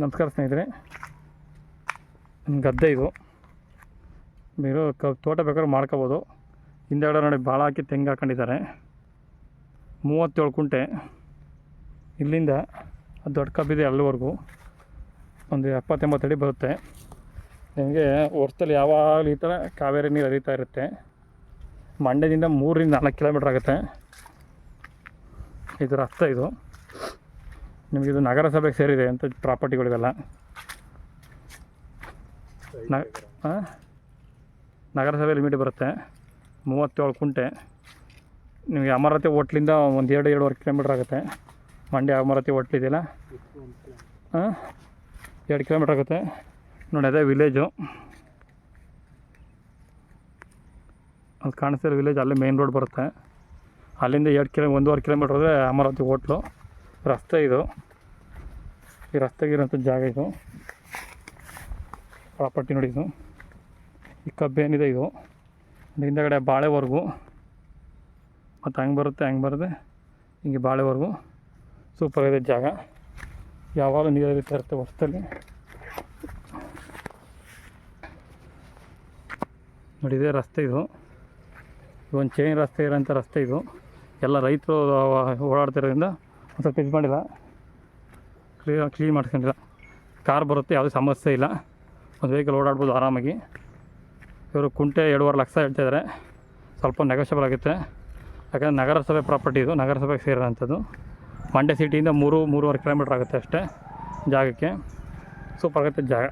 ನಮಸ್ಕಾರ ಸ್ನೇಹಿತರೆ, ನನ್ನ ಗದ್ದೆ ಇದು. ನೀವು ತೋಟ ಬೇಕಾದ್ರೂ ಮಾಡ್ಕೋಬೋದು. ಹಿಂದೆಗಡೆ ನೋಡಿ ಭಾಳ ಹಾಕಿ ತೆಂಗು ಹಾಕೊಂಡಿದ್ದಾರೆ. 37 ಕುಂಟೆ ಇಲ್ಲಿಂದ ದೊಡ್ಡ ಕಬ್ಬಿದೆ ಅಲ್ಲಿವರೆಗೂ ಒಂದು 70-80 ಅಡಿ ಬರುತ್ತೆ. ನಿಮಗೆ ವರ್ಷದಲ್ಲಿ ಯಾವಾಗಲೂ ಈ ಥರ ಕಾವೇರಿ ನೀರು ಹರಿತಾ ಇರುತ್ತೆ. ಮಂಡ್ಯದಿಂದ 3-4 ಕಿಲೋಮೀಟ್ರ್ ಆಗುತ್ತೆ. ಇದು ರಸ್ತೆ. ಇದು ನಿಮಗಿದು ನಗರಸಭೆಗೆ ಸೇರಿದೆ ಅಂತ ಪ್ರಾಪರ್ಟಿಗಳಿವೆಲ್ಲ. ನಗರಸಭೆ ಲಿಮಿಟ್ ಬರುತ್ತೆ. 37 ಕುಂಟೆ. ನಿಮಗೆ ಅಮರಾವತಿ ಹೋಟ್ಲಿಂದ ಒಂದು 2-2.5 ಕಿಲೋಮೀಟ್ರ್ ಆಗುತ್ತೆ. ಮಂಡ್ಯ ಅಮರಾವತಿ ಹೋಟ್ಲಿದೆಯಲ್ಲ, 2 ಕಿಲೋಮೀಟ್ರ್ ಆಗುತ್ತೆ ನೋಡಿ. ಅದೇ ವಿಲೇಜು, ಅದು ಕಾಣಿಸ್ತಿರೋ ವಿಲೇಜ್. ಅಲ್ಲೇ ಮೇನ್ ರೋಡ್ ಬರುತ್ತೆ. ಅಲ್ಲಿಂದ 1.5 ಕಿಲೋಮೀಟ್ರ್ ಹೋದರೆ ಅಮರಾವತಿ ಹೋಟ್ಲು. ರಸ್ತೆ ಇದು. ಈ ರಸ್ತೆಗಿರೋಂಥ ಜಾಗ ಇದು. ಪ್ರಾಪರ್ಟಿ ನೋಡಿ. ಇದು ಈ ಕಬ್ಬೇನಿದೆ ಇದು. ಹಿಂದಗಡೆ ಬಾಳೆವರೆಗೂ ಮತ್ತು ಹಂಗೆ ಬರುತ್ತೆ, ಹಂಗೆ ಬರುತ್ತೆ, ಹಿಂಗೆ ಬಾಳೆವರೆಗೂ ಸೂಪರಾಗಿದೆ ಜಾಗ. ಯಾವಾಗಲೂ ನೀರು ಹರಿತಾ ಇರುತ್ತೆ ವರ್ಷದಲ್ಲಿ ನೋಡಿ. ಇದೇ ರಸ್ತೆ ಇದು. ಒಂದು ಚೈನ್ ರಸ್ತೆ ಇರೋಂಥ ರಸ್ತೆ ಇದು. ಎಲ್ಲ ರೈತರು ಓಡಾಡ್ತಿರೋದ್ರಿಂದ ಒಂದು ಸ್ವಲ್ಪ ಇದು ಮಾಡಿಲ್ಲ, ಕ್ಲೀನ್ ಮಾಡ್ಕೊಂಡಿಲ್ಲ. ಕಾರ್ ಬರುತ್ತೆ, ಯಾವುದೇ ಸಮಸ್ಯೆ ಇಲ್ಲ. ಒಂದು ವೆಹಿಕಲ್ ಓಡಾಡ್ಬೋದು ಆರಾಮಾಗಿ. ಇವರು ಕುಂಟೆ 2.5 ಲಕ್ಷ ಹೇಳ್ತಾಯಿದ್ದಾರೆ. ಸ್ವಲ್ಪ ನೆಗೋಷಿಯಬಲ್ ಆಗುತ್ತೆ. ಯಾಕಂದರೆ ನಗರಸಭೆ ಪ್ರಾಪರ್ಟಿ ಇದು, ನಗರಸಭೆಗೆ ಸೇರೋಂಥದ್ದು. ಮಂಡ್ಯ ಸಿಟಿಯಿಂದ 3-3.5 ಕಿಲೋಮೀಟ್ರ್ ಆಗುತ್ತೆ ಅಷ್ಟೇ ಜಾಗಕ್ಕೆ. ಸೂಪರ್ ಆಗುತ್ತೆ ಜಾಗ.